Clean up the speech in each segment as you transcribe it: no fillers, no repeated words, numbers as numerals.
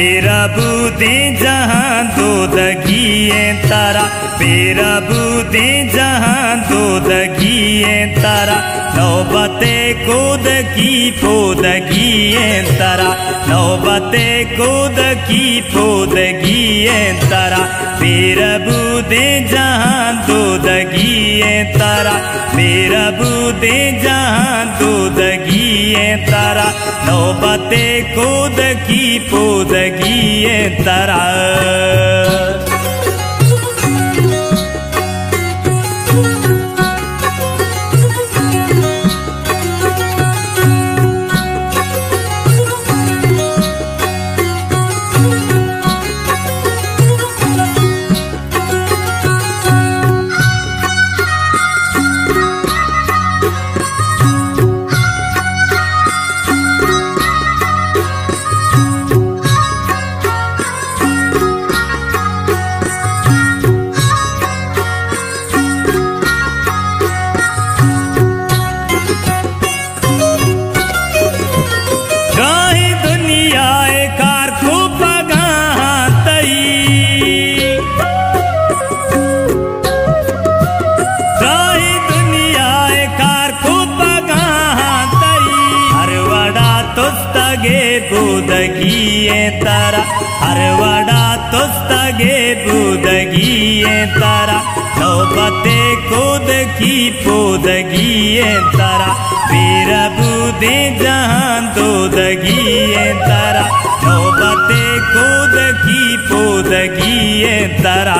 मेरा बूदे जहाँ दोदगिए तारा, मेरा बूदे जहाँ दोदगिए तारा, नौबते कूद की पोदगिए तारा, नौबते कूद की पोदगिए तारा, मेरा बूदे जहाँ दोदगिए तारा, मेरा बूदे जहाँ दोदगिए तारा, नौबते कूद की पोदगिए तारा। बूदगिए तारा, हरवड़ा तोस्तगे बूदगिए तारा, नौबते कूद की पोदगिए तारा, मेरा बूदे जहाँ दोदगिए तारा, नौबते कूद की पोदगिए तारा।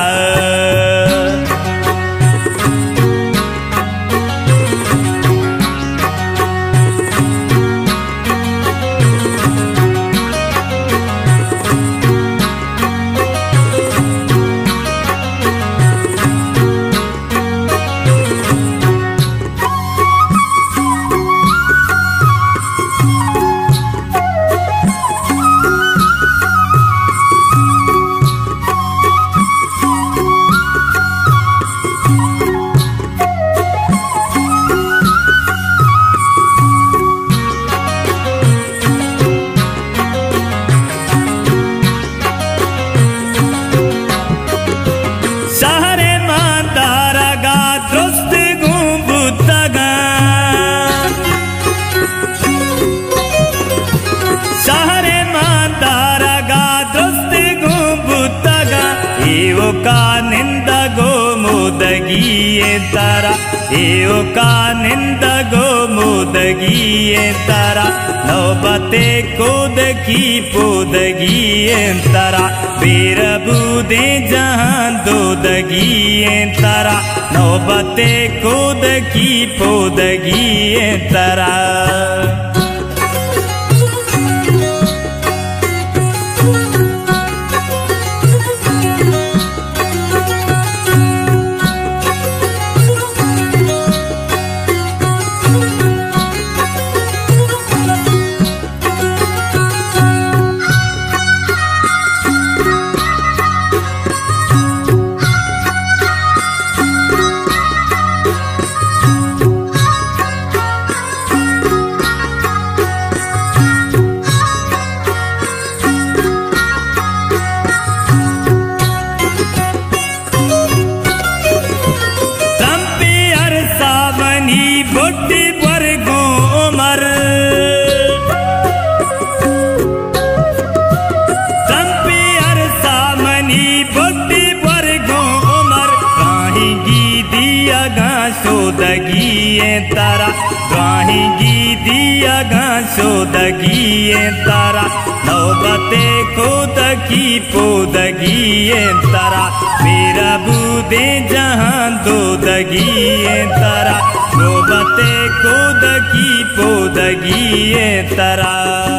मोदगिए तारा, एओ का निंद गो मोदगिए तारा, नौबते कूद की पोदगिए तारा, मेरा बूदे जहाँ दोदगिए तारा, नौबते कूद की पोदगिए तारा। सोदगिए तारा, गाहिगी दिया सोदगिए तारा, नौबते कूद की पोदगिए तारा, मेरा बूदे जहाँ दोदगिए तारा, नौबते कूद की पोदगिए तारा।